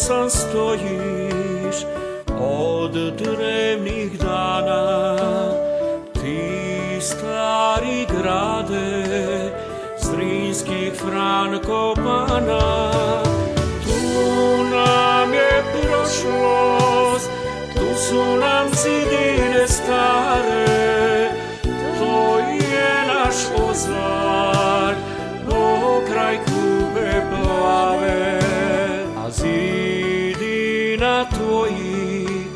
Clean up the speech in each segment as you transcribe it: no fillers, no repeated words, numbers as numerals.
sam stojiš od drevnih dana, ti stari grade Zrinskih Frankopana. Tu nam je prošlost, tu su nam zidine stare, to je naš ozar, pokraj Kube plave. A zidina tvojih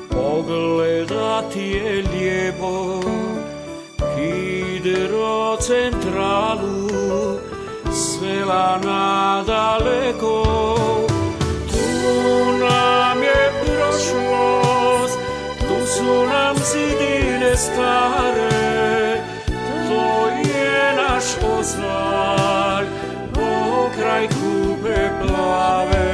pogledati je lijepo, hidrocentralu svela nadaleko. Tu nam je prošlost, tu su nam zidine stare, to je naš ozar, pokraj Kube plave.